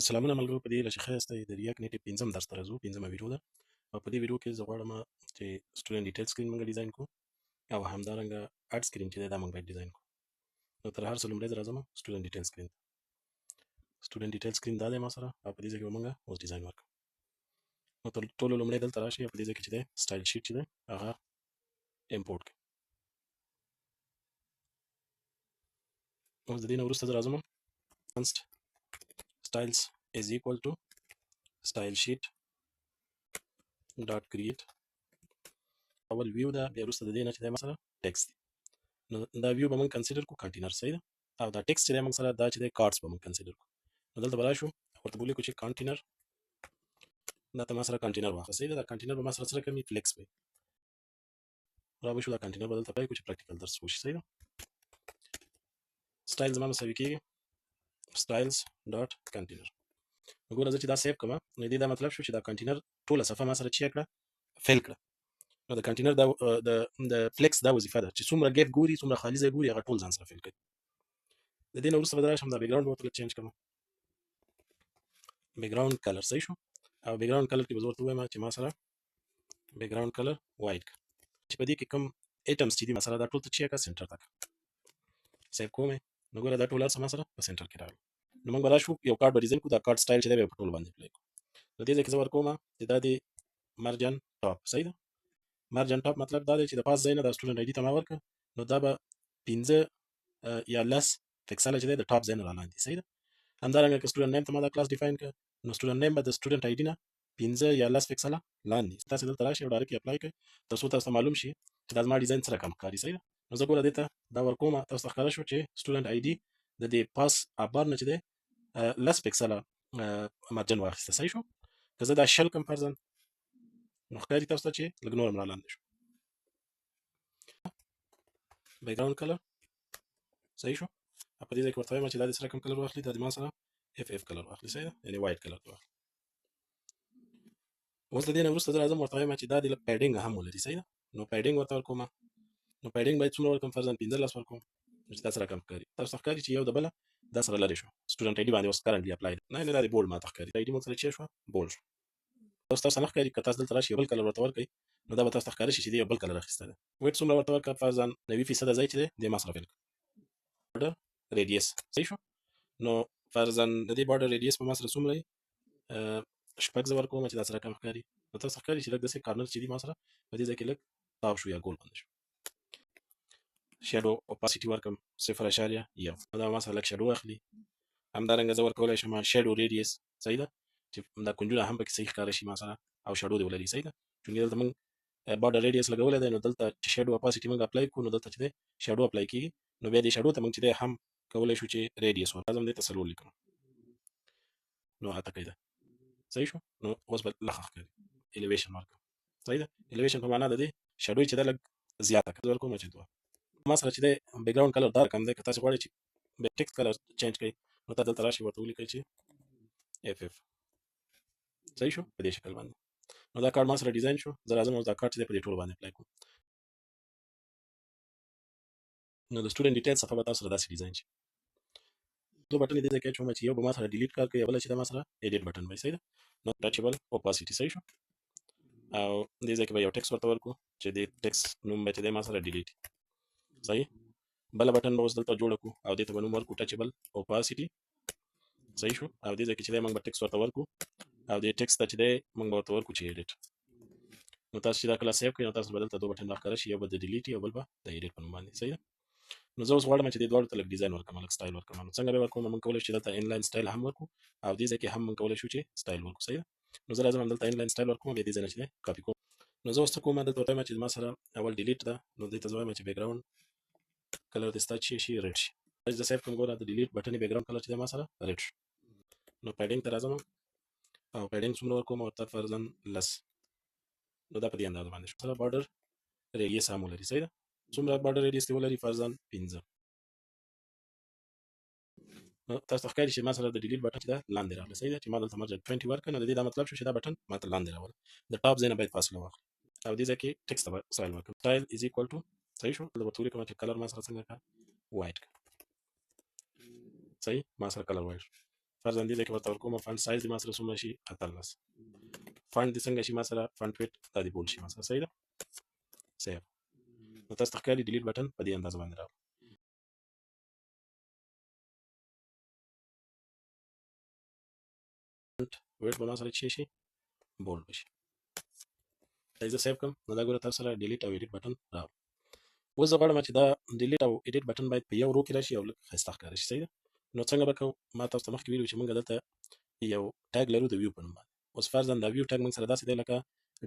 سلامونه ملګرو، په دې هیله چې ښه یاستئ. د ریاکټ نیټیو 5 درس ته راځو. 5مه ویډیو ده او په دې ویډیو کې زه غواړم چې سټوډنټ ډیټیل سکرین موږ ډیزاین کړو او همدارنګه اډ سکرین چې دی دا موږ باید ډیزاین کړو. نو تر هر څه لومړی زه راځم سټوډنټ ډیټیل سکرین ته. سټوډنټ ډیټیل سکرین دا دی ما سره او په دې ځای کې به موږ اوس ډیزاین وکړو. نو تر ټولو لومړی دلته راشئ او په دې ځای کې چې دی سټایل شیټ چې دی هغه امپورټ کړئ. اوس د دې نه وروسته زه راځم const styles is equal to style sheet dot create اول ویو ده، بیا وروسته د دې نه چې دی مثلا ټیکست دی. نو دا ویو به موږ کنسیډر کړو کنټینر، صحیح ده. او دا ټیکست چې دی موږ سره دا چې دی کارډز به موږ کنسیډر کړو. نو دلته به راشو ورته به ولیکو چې کنټینر، دا ته ما سره کنټینر واخله، صحیح ده. دا کنټینر به ما سره سره کوي فلیکس وي، را به شو دا کنټینر به دلته پای کو چې پریکټیکل درس وشي، صحیح ده. سټایل زما مساوي کېږي styles dot container. وګوره زه چې دا سیو کوم نو دې دا مطلب شو چې دا کنټینر ټوله صفحه ما سره چی کړه فیل کړه. نو د کنټینر دا د فلیکس دا وظیفه ده چې څومره ګیپ ګوري څومره خالي ځای ګوري هغه ټول ځان سره فیل کړي. د دې نه وروسته به راشم دا بیک ګراوند ورته چینج کوم، بیک ګراوند کلر، صحیح شو. او بیک ګراوند کلر کې به زه ورته وایم چې ما سره بیک ګراوند کلر وایټ کړه چې په دې کې کوم ایټمز چې دي مثلا دا ټول ته چی کړه سنټر تک سیو کوم. نو ګوره دا ټول ما سره په سنټر کې راغلی. نو موږ به راشو یو کارت به ډیزاین کړو، دا کارت سټایل چې دی به په ټول باندې اپلای کړو. نو دې ځای کې زه ورکوم چې دا دی مرجن ټاپ، صحیح ده. مرجن ټاپ مطلب دا دی چې د پاس ځای نه د سټوډنټ آی ډي ته ما ورکړه نو دا به 15 یا لس پکسله چې دی د ټاپ ځای نه رالاندې، صحیح ده. همدارنګه که سټوډنټ نیم ته ما دا کلاس ډیفاین کړه نو سټوډنټ نیم به د سټوډنټ آی ډي نه 15 یا لس پکسله لاندې. تاسو دلته راشئ او ډایرکټ اپلای کړئ تر څو تاسو ته معلوم شي چې دا زما ډیزاین سره کم ښکاري، صحیح ده. نو زه ګوره دې ته دا ورکوم، تاسو ته ښکاره شو چې سټوډنټ آی ډي د دې پاس ابار نه چې دی لس پکسله مارجن واخیسته، صحیح شو. که زه دا شل کم فرضاً نو ښکاري تاسو ته چې لږ نور هم رالاندې شو. بیک ګراوند کلر صحیح شو. په دې ځای کې ورته وایم چې دا د سره کوم کلر واخلي، دا د ما سره اف کلر واخلي، صحیح ده، یعنې وایټ کلر واخلي. اوس د دې نه وروسته زه راځم ورته وایم چې دا د پیډینګ هم ولري، صحیح ده. نو پیډینګ ورته ورکوم. نو پیډینګ باید څومره ورکړم فرضاً 15 ورکوم چې دا سره کم ښکاري. تاسو ته ښکاري چې یو د بله دا سره لرې شو. سټوډنټ آی ډي باندې اوس کرنټلی اپلای ده، نه دا د بولډ ماته ښکاري. آی ډي مو سره چی شوه بولډ شو. اوس تاسو نه ښکاري که تاسو دلته راشئ یو بل کلر ورته ورکړئ نو دا به تاسو ته ښکاره شي چې دې یو بل کلر اخیستی دی. ویټ څومره ورته ورکړه فرضاً 90% ځای چې دی دې ما سره فیل کړه. بارډر ریډیس صحیح شو. نو فرضاً د دې بارډر ریډیس په ما سره څومره وي 6 زه ورکوم چې دا سره کم ښکاري. نو تاسو ته ښکاري چې لږ داسې کارنر چې دي ما سره په دې ځای کې لږ تاو شو یا ګول باندې شو. شیډو اوپاسیټي ورکړم 0.1 دا ما سره لږ شیډو اخلي. همدارنګه زه ورکولی شم شیډو ریډیس، صحیح ده، چې دا کنجونه هم پکې صحیح ښکاره شي ما سره او شیډو دې ولري، صحیح ده. چونکې دلته موږ بارډر ریډیس لګولی دی نو دلته چې شیډو اوپاسیټي موږ اپلای کړو نو دلته چې دی شیډو اپلای کېږي. نو بیا دې شیډو ته موږ چې دی هم کولی شو چې ریډیس ورکړو. لازم دې ته 4 لیکم نو 8 کېده، صحیح شو. نو اوس به لږ ښکاري. الیویشن ورکړم، صحیح ده. الیویشن په معنا د دې شیډو چې دی لږ زیاته کړه. زه ورکوم چې 2 ما سره چې دی بیک ګراوند کلر دا رقم دی. که تاسو غواړئ چې ټیکسټ کلر چینج کړئ نو تاسو دلته راشئ ورته ولیکئ چې اف صحیح شو په دې شکل باندې. نو دا کارت ما سره ډیزاین شو. زه راځم اوس دا کارت چې دی په دې ټولو باندې اپلای کوم. نو د سټوډنټ ډیټیل صفحه به تاسو سره داسې ډیزاین شي. 2 بټن دې ځای کې اچوم چې یو به ما سره ډیلیټ کار کوي، بله چې دا ما سره ایډیټ بټن وي، صحیح ده. نو ټچبل اوپاسیټي صحیح شو. او دې ځای کې به یو ټیکس ورته ورکړو چې دې ټیکس نوم به چې دی ما سره ډیلیټ، صحیح. بله بټن به اوس دلته جوړه کړو او دې ته به نوم ورکړو ټچبل اوپاسیټي، صحیح شو. او دې ځای کې چې دی موږ به ټیکس ورته ورکړو او دې ټیکس ته چې دی موږ به ورته ورکړو چې ایډیټ. نو تاسو چې دا کله سیو کړئ نو تاسو به دلته 2 بټن راښکاره شي، یو به د ډیلیټ او بل به د ایډیټ په نوم باندې، صحیح ده. نو زه اوس غواړم چې دې دواړو ته لږ ډیزاین ورکړم، لږ سټایل ورکړم. نو څنګه به ورکوم؟ موږ کولی شو چې دلته انلاین سټایل هم ورکړو او دې ځای کې هم موږ کولی شو چې سټایل ورکړو، صحیح ده. نو زه راځم همدلته انلاین سټایل ورکوم، بیا دې ځای نه چې دی کاپي کوم. نو زه اوس څه کوم دلته ورته وایم چې ما سره اول ډیلیټ ده نو دې ته زه وایم چې بیک ګراوند کلر دې ستا چې شي ریډ شي. زه سیف کوم، ګوره د ډیلیټ بټن بیک ګراوند کلر چې دی ما سره ریډ شو. نو پیډینګ ته راځم او پیډینګ څومره ورکوم ورته فرضاً لس. نو دا په دې اندازه باندې شو. سره بارډر ریډیس هم ولري، صحیح ده. څومره بارډر ریډیس دې ولري فرضاً 15. نو تاسو ته ښکاري چې ما سره د ډیلیټ بټن چې دا لاندې راغلی، صحیح ده. چې ما دلته مرجن 20 ورکړه نو د دې دا مطلب شو چې دا بټن ما ته لاندې راوړه. د ټاپ ځای نه باید فاصله واخلي او دې ځای کې ټیکسټ ته سټایل ورکړم. سټایل از ایکوال ټو صحیح شو. زه ورته ولیکم چې کلر ما سره څنګه کړه وایټ کړه، صحیح. ما سره کلر وایټ شو. فرضاً دې ځای کې ورته ورکوم فنډ سایز دې ما سره څومره شي 18 فنډ دې څنګه شي ما سره فنډ ویټ دا دې بول شي ما سره صحیح ده سیف نو تاسو ته ښکاري ډیلیټ بټن په دې اندازه باندې راغلی ویټ به ما سره څه شي بولډ بشي دا زه سیف کړم نو دا ګوره تاسو سره ډیلیټ او ایډیټ بټن راغلی اوس زه غواړم چې دا ډیلیټ او ایډیټ بټن باید په یو رو کې راشي او لږ ښایسته ښکاره شي صحیح ده نو څنګه به کوو ما تاسو ته مخکې ویلي چې موږ دلته یو ټاګ لرو د ویو په نوم باندې اوس فرضاً دا ویو ټاګ موږ سره داسې دی لکه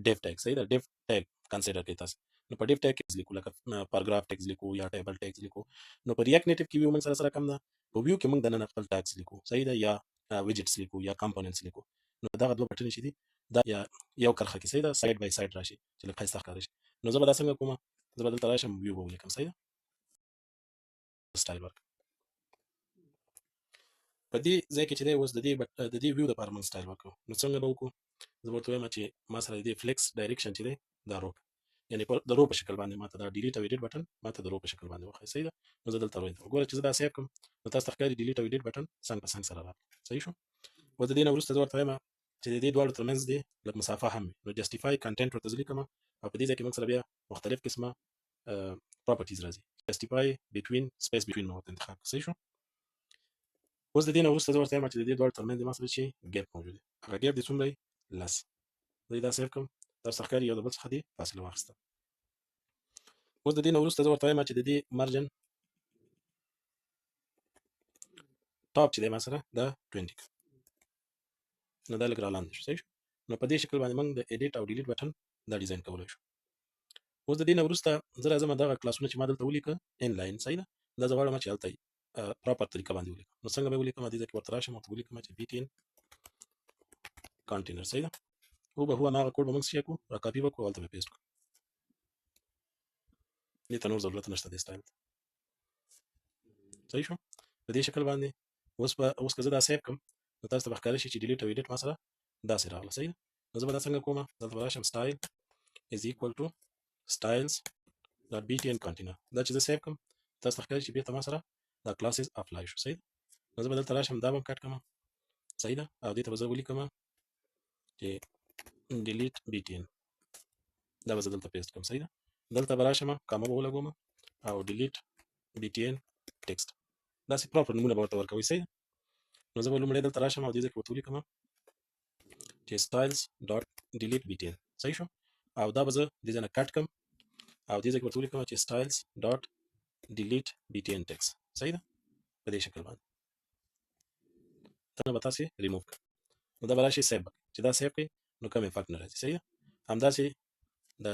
ډیف ټاګ صحیح ده ډیف ټاګ کنسیډر کړئ تاسو نو په ډیف ټاګ کې لیکو لکه پاراګراف ټاګز لیکو یا ټیبل ټاګز لیکو نو په ریاکټ نیټیو کې ویو موږ سره کم ده په ویو کې موږ دننه خپل ټاګز لیکو صحیح ده یا ویجټس لیکو یا کمپوننټس لیکو نو دغه دوه بټنې چې دي دا یا یو کرښه کې صحیح ده سایډ بای سایډ راشي چې لږ ښایسته ښکاره شي نو زه به دا څنګه کوم زه به دلته راشم ویو به ولیکم صحیح ده سټایل ورک په دې ځای کې چې دی اوس د دې ویو لپاره موږ سټایل ورکړو نو څنګه به وکړو زه به ورته وایم چې ما سره د دې فلیکس ډایرکشن چې دی دا رو یعنی د رو په شکل باندې ماته دا ډیلیټ او ایډیټ بټن ماته د رو په شکل باندې وښایي صحیح ده نو زه دلته رویم وګوره چې زه دا سیو کړم نو تاسو ته ښکاري ډیلیټ او ایډیټ بټن څنګ په څنګ سره راغلی صحیح شو اوس د دې نه وروسته زه ورته وایم چې د دې دواړو ترمنځ دی لږ مسافه هم وي نو جسټیفای کنټینټ ورته زه لیکم او په دې ځای کې موږ سره بیا مختلف قسمه پراپرټیز راځي جسټیفای بټوین سپیس بټوین مو ورته انتخاب صحیح شو اوس د دې نه وروسته زه ورته وایم چې د دې دواړو ترمنځ ما سره چې ګیپ موجود دی هغه ګیپ د څومره لس زه دا سیف کړم تاسو ته ښکاري یو د بل څخه دې فاصله واخیسته اوس د دې نه وروسته زه ورته وایم چې د دې مارجن ټاپ چې دی ما سره دا 20 نو دا لږ رالاندې شو صحیح شو نو په دې شکل باندې موږ د ایډیټ او ډیلیټ بټن دا ډیزاین کولی شو اوس د دې نه وروسته زه راځم دغه کلاسونه چې ما دلته ولیکه ان لاین صحیح ده دا زه غواړم چې هلته پراپر طریقه باندې ولیکم نو څنګه به ولیکم دې ځای کې ورته راشم ورته ولیکم چې BTN کانټینر صحیح ده هو هماغه کوډ به موږ څه کړو را کاپي به کړو هلته به پیسټ کړو دې ته نور ضرورت نشته دې سټایل صحیح شو په دې شکل باندې اوس که زه دا سیف کړم نو تاسو ته به ښکاره شي چې ډیلیټ او ایډیټ ما سره داسې راغله صحیح ده نو زه به دا څنګه کوم دلته به راشم سټایل از ایکوال ټو styles dot btn container دا چې زه سیف کړم تاسو ته ښکاري چې بېرته ما سره دا کلاسز اپلای شو صحیح نو زه به دلته راشم دا به هم کټ کړم صحیح ده او دې ته به زه ولیکم چې delete btn دا به زه دلته پیسټ کړم صحیح ده دلته به راشم کامه به ولګوم او delete btn text داسې پراپر نومونه به ورته ورکوئ صحیح نو زه به لومړی دلته راشم او دې ځای کې ورته ولیکم چې styles dot delete btn صحیح شو او دا به زه دې ځای نه کټ کړم او دې ځای کې ورته ولیکم چې styles dot delete btn text صحیح ده په دې شکل باندې دا به تاسې ریموو کړئ نو دا به راشي سیف چې دا سیف کړئ نو کوم افیکټ نه راځي صحیح ده همداسې د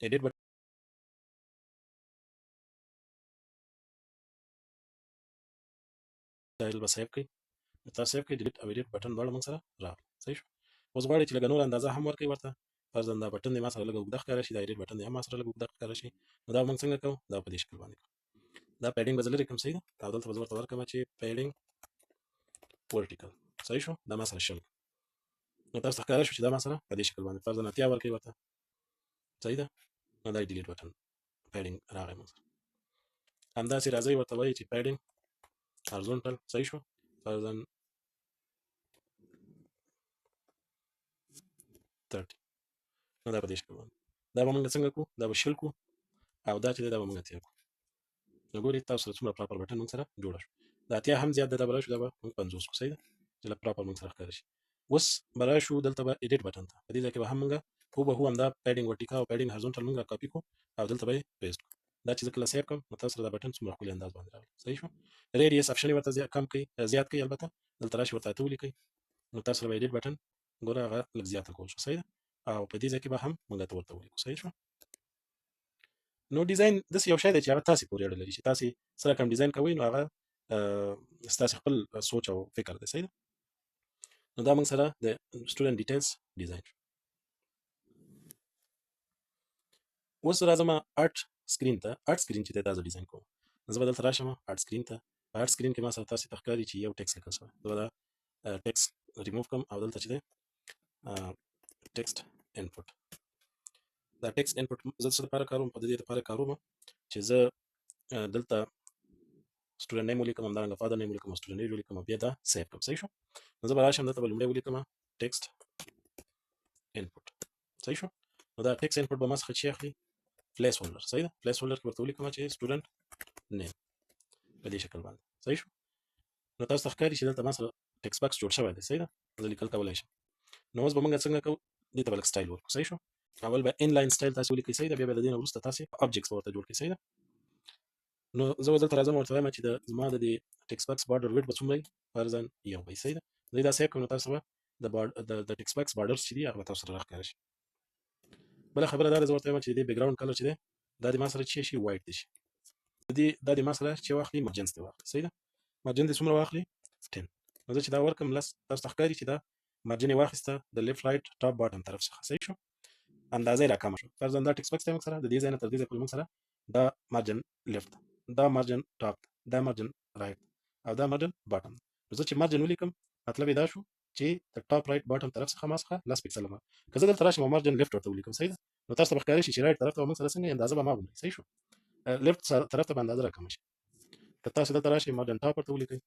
ایډیټ بټن سټایل به سیف کړئ تاسو سیف کړئ ډیلیټ او ایډیټ بټن دواړه موږ سره راغلي صحیح شو اوس غواړئ چې لږه نور اندازه هم ورکړئ ورته فرضاً دا بټن دې ما سره لږه اوږده ښکاره شي دا ایډیټ بټن دې هم ما سره لږ اوږده ښکاره شي نو دا موږ څنګه کوو دا په دې شکل باندې کوو دا پیډینګ به زه لرې کړم صحیح ده او دلته به زه ورته ورکړم چې پیډینګ ورټیکل صحیح شو دا ما سره شل نو تاسو ته ښکاره شو چې دا ما سره په دې شکل باندې فرضاً 80 ورکړئ ورته صحیح ده نو دا ډیلیټ بټن پیډینګ راغی موږ سره همداسې راځئ ورته وایي چې پیډینګ هارزونټل صحیح شو فرضاً 30 نو دا په دې شکل باندې دا به موږ څنګه کوو دا به شل کوو او دا چې دی دا به موږ اتیا کوو نو ګورئ تاسو سره څومره پراپر بټن موږ سره جوړه شو دا اتیا هم زیات دی دا به راشو دا به موږ 50 کوو صحیح ده چې لږ پراپر موږ سره ښکاره شي اوس به راشو دلته به ایډیټ بټن ته په دې ځای کې به هم موږ هو همدا پیډینګ ورټیکل او پیډینګ هارزونټل موږ کاپي کوو او دلته به یې پیسټ کوو دا چې زه کله سیف کړم نو تاسو سره دا بټن څومره ښکلي انداز باندې راغلی صحیح شو ریډیس اپشن یې ورته کم کړئ زیات کړئ البته دلته راشي ورته اته ولیکئ نو تاسو سره به ایډیټ بټن ګوره هغه لږ زیاته کول شو صحیح ده او په دې ځای کې به هم موږ ته ورته ولیکو صحیح شو نو ډیزاین داسې یو شی دی چې هغه تاسې پورې اړه لري چې تاسې سره کوم ډیزاین کوئ نو هغه ستاسې خپل سوچ او فکر دی صحیح ده نو دا موږ سره د سټوډنټ ډیټیلز ډیزاین اوس راځم آرټ سکرین ته آرټ سکرین چې دی دا زه ډیزاین کوم زه به دلته راشم آرټ سکرین ته په آرټ سکرین کې ما سره تاسې ته ښکاري چې یو ټکس لیکل شوی زه به دا ټکس ریموو کړم او دلته چې دی ټکسټ انپوټ دا ټکسټ انپوټ زه څه لپاره کاروم په دې لپاره کاروم چې زه دلته سټوډنټ نیم ولیکم، همدارنګه فادر نیم ولیکم او سټوډنټ ایج ولیکم او بیا دا سیو کوم. صحیح شو. نو زه به راشم دلته به لومړی ولیکم ټیکسټ انپوټ. صحیح شو. نو دا ټیکسټ انپوټ به ما څخه چی اخلي؟ پلیس هولډر. صحیح ده. پلیس هولډر کې ورته ولیکم چې سټوډنټ نیم په دې شکل باندې. صحیح شو. نو تاسو ته ښکاري چې دلته ما سره ټیکسټ باکس جوړ شوی دی. صحیح ده. زه لیکل کولی شم. نو اوس به موږ څنګه کوو؟ دې ته به لږ سټایل ورکړو. صحیح شو. اول به ان لاین سټایل تاسو ولیکئ. صحیح ده. بیا به د دې نه وروسته تاسې آبجکټس ورته جوړ کړئ. صحیح ده. نو زه دلته راځم ورته وایم چې زما د دې ټیکسټ باکس بارډر ویډ به څومره وي؟ فرضاً 1 وي. صحیح ده. زه دا سیو کوم. نو تاسو به د ټیکسټ باکس بارډرز چې دي هغه به تاسو سره راښکاره شي. بله خبره دا ده زه ورته وایم چې د دې بیک ګراوند کلر چې دی دا د ما سره چی شي؟ وایټ دی شي. دا د ما سره چې واخلي مرجنس دی واخلي. صحیح ده. مرجن دې څومره واخلي؟ 10. نو زه چې دا ورکړم لس تاسو ته ښکاري چې دا مرجن یې واخیسته د لیفټ رایټ ټاپ باټم طرف څخه. صحیح شو. اندازه یې راکمه شو. فرضاً دا ټیکسټ باکس دی موږ سره د دې ځای نه تر دې ځایه پورې موږ سره دا مارجن لیفټ، دا مارجن ټاپ، دا مارجن رایټ او دا مارجن باټم. نو زه چې مارجن ولیکم مطلب یې دا شو چې د ټاپ رایټ باټم طرف څخه ما څخه لس پکسله ما. که زه دلته راشم او مارجن لیفټ ورته ولیکم. صحیح ده. نو تاسو ته به ښکاري شي چې رایټ طرف ته به موږ سره څنګه اندازه به ما غوندې. صحیح شو. لیفټ طرف ته به اندازه راکمه شي. که تاسو دلته راشئ مارجن ټاپ ورته ولیکئ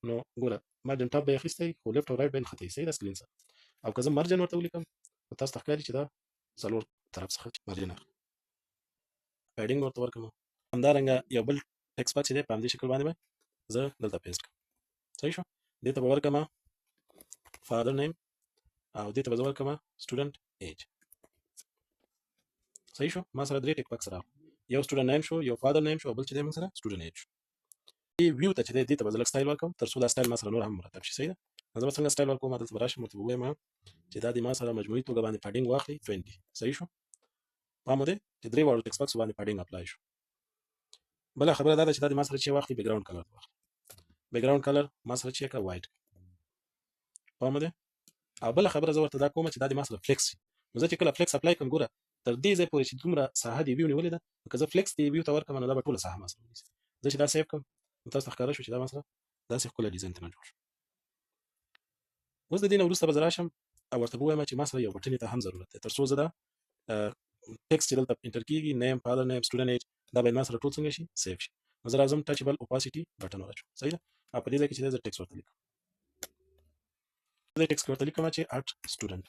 نو ګوره مارجن ټاپ به یې اخیستی خو لیفټ او رایټ به یې نښتی. صحیح ده. سکرین سره. او که زه مارجن ورته ولیکم نو تاسو ته ښکاري چې دا څلور طرف څخه مارجن اخلي. پیډینګ ورته ورکړم. همدارنګه یو بل ټیکسټ باکس چې دی په همدې شکل باندې به زه دلته پیسټ کړم. صحیح شو. دې ته به ورکړم فادر نیم او دې ته به زه ورکړم سټوډنټ ایج. صحیح شو. ما سره درې ټیک باکس راغلل. یو سټوډنټ نیم شو، یو فادر نیم شو او بل چې دی موږ سره سټوډنټ ایج شو. دې ویو ته چې دی دې ته به زه لږ سټایل ورکړم تر څو دا سټایل ما سره نور هم مرتب شي. صحیح ده. نو زه به څنګه سټایل ورکوم؟ دلته به راشم ورته به ووایم چې دا د ما سره مجموعي توګه باندې پیډینګ واخلي 20. صحیح شو. پام مو دی چې درې واړو ټیکسټ باکس باندې پیډینګ اپلای شو. بله خبره دا ده چې دا د ما سره چې واخلي بیک ګراوند کلر واخلي. بیک ګراوند کلر ما سره چې کا وایټ. پام مو دی. او بله خبره زه ورته دا کوم چې دا د ما سره فلیکس شي. نو زه چې کله فلیکس اپلای کوم ګوره تر دې ځای پورې چې دومره ساحه د ویو نیولې ده نو که زه فلیکس د ویو ته ورکړم نو دا به ټوله ساحه ما سره ونیسي. زه چې دا سیو کړم نو تاسو ته ښکاره شو چې دا ما سره داسې ښکلی ډیزاین ته جوړ شو. اوس د دې نه وروسته به زه راشم او ورته به ووایم چې ما سره یو بټنې ته هم ضرورت دی تر څو زه دا ټیکسټ چې دلته انټر کېږي نیم فادر نیم سټوډنټ ایج دا باید ما سره ټول څنګه شي؟ سیف شي. نو زه راځم ټچبل اوپاسټي بټن وراچوم. صحیح ده. او په دې ځای کې چې دی زه ټیکسټ ورته لیکم. زه ټیکسټ کې ورته لیکم چې اټ سټوډنټ.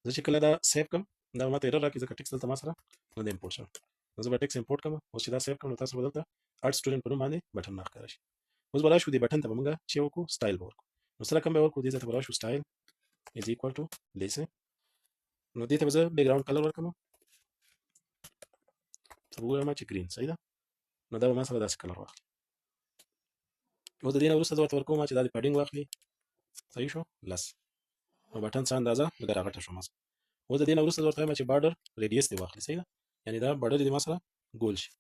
زه چې کله دا سیف کړم دا ماته ایرر راکړي ځکه ټیکسټ دلته ما سره نه دی امپورټ شوی. نو زه به ټیکسټ امپورټ کړم. اوس چې دا سیف کړم نو تاسو به دلته اټ سټوډنټ په نوم باندې بټن راښکاره شي. اوس به راشو دې بټن ته به موږ چې وکړو سټایل به ورکړو. نو سره کوم به ورکړو دې ځای ته به راشو سټایل is equal to this. نو دې ته به زه بیک ګراوند کلر ورکړم. ته به ووایم چې ګرین. صحیح ده. نو دا به ما سره داسې کلر واخلي. اوس د دې نه وروسته زه ورته ورکوم چې دا د پیډینګ واخلي. صحیح شو. لس. نو بټن څه اندازه لږه راغټه شوه ما سره. اوس د دې نه وروسته زه ورته وایم چې بارډر ریډیس دې واخلي. صحیح ده. یعنې دا بارډر دې ما سره ګول شي.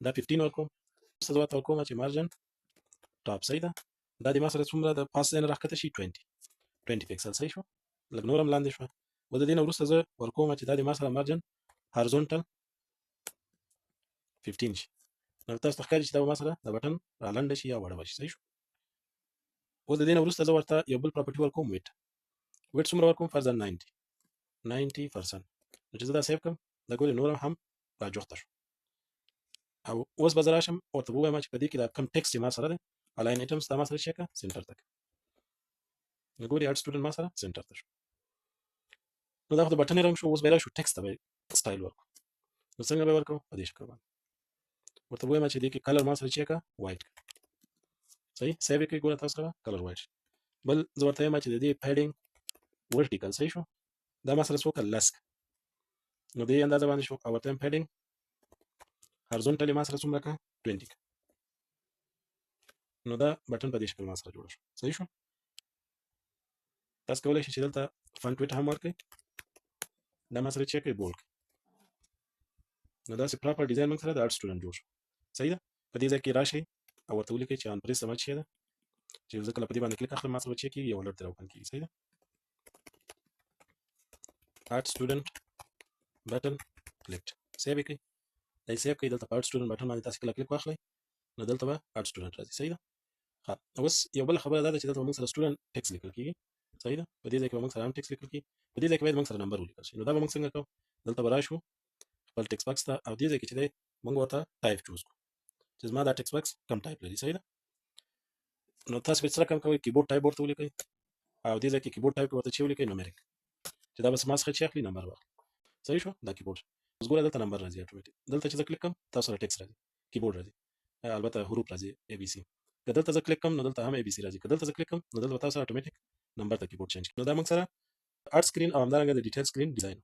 دا 15 ورکوم. وروسته زه ورته ورکوم چې مارجن ټاپ. صحیح ده. دا دې ما سره څومره د پاس ځای نه راښکته شي 20 پکسل. صحیح شو. لږ نور هم لاندې شوه. اوس د دې نه وروسته زه ورکوم چې دا د ما سره مارجن هارزونټل 15 شي. نو تاسو ته ښکاري چې دا به ما سره د بټن رالنډه شي یا وړه به شي. صحیح شو. اوس د دې نه وروسته زه ورته یو بل پراپرټي ورکوم ویټ. ویټ څومره ورکوم؟ فرضاً 90%. نو چې زه دا سیف کړم دا ګورې نور هم راجوخته شو. او اوس به زه راشم ورته به ووایم چې په دې کې دا کوم ټیکسټ چې ما سره دی الاین ایټمز دا ما سره چې کا سنټر ته. نو ګورې اټ سټوډنټ ما سره سنټر ته شو. نو دا خو د بټنې رنګ شو. اوس به راشو ټیکسټ ته به سټایل ورکړو. نو څنګه به ورکړو؟ په دې شکل باندې ورته ووایم چې دې کې کلر ما سره چې کا وایټ. صحیح. سیو یې کړئ. ګوره تاسو سره کلر وایټ. بل زه ورته وایم چې د دې پیډینګ ورټیکل. صحیح شو. دا ما سره څو کړه لس. نو دې اندازه باندې شو. او ورته وایم پیډینګ هارزونټل ما سره څومره کړه 20. نو دا بټن په دې شکل ما سره جوړ شو. صحیح شو. تاسو کولی شئ چې دلته فونټ ویټ هم ورکړئ. دا ما سره چې کړئ بولډ. نو داسې پراپر ډیزاین موږ سره د اټ سټوډنټ جوړ شو. صحیح ده. په دې ځای کې راشئ او ورته ولیکئ چې آن پریس سمج شي ده چې زه کله په دې باندې کلیک اخلم ما سره چې کېږي یو الرټ در اوپن کېږي. صحیح ده. اټ سټوډنټ بټن کلیک. سیو یې کړئ. دا یې سیو کړئ. دلته په اټ سټوډنټ بټن باندې تاسو کله کلیک واخلئ نو دلته به اټ سټوډنټ راځي. صحیح ده. ښه. اوس یو بله خبره دا ده چې دلته موږ سره سټوډنټ ټیکس لیکل کېږي. صحیح ده. په دې ځای کې به موږ سره هم ټیکس لیکل کېږي. په دې ځای کې باید موږ سره نمبر ولیکل شي. نو دا به موږ څنګه کوو؟ دلته به راشو خپل ټیکس باکس ته او دې ځای کې چې دی موږ ورته ټایپ چوز کړو. چې زما دا ټیکس باکس کم ټایپ لري. صحیح ده. نو تاسو به سره کم کوئ کیبورډ ټایپ ورته ولیکئ او دې ځای کې کیبورډ ټایپ ورته چې ولیکئ نومریک چې دا به ما څخه چې اخلي نمبر واخلي. صحیح شو. دا کیبورډ اوس ګوره دلته نمبر راځي اتوماتیک. دلته چې زه کلیک کوم تاسو سره ټیکس راځي، کیبورډ راځي، البته حروف راځي اي بي سي. که دلته زه کلیک کوم نو دلته هم اي بي سي راځي. که دلته زه کلیک کوم نو دلته تاسو اتوماتیک نمبر ته کیبورډ چینج. نو دا موږ سره ارټ سکرین او همدارنګه د ډیټیل سکرین ډیزاین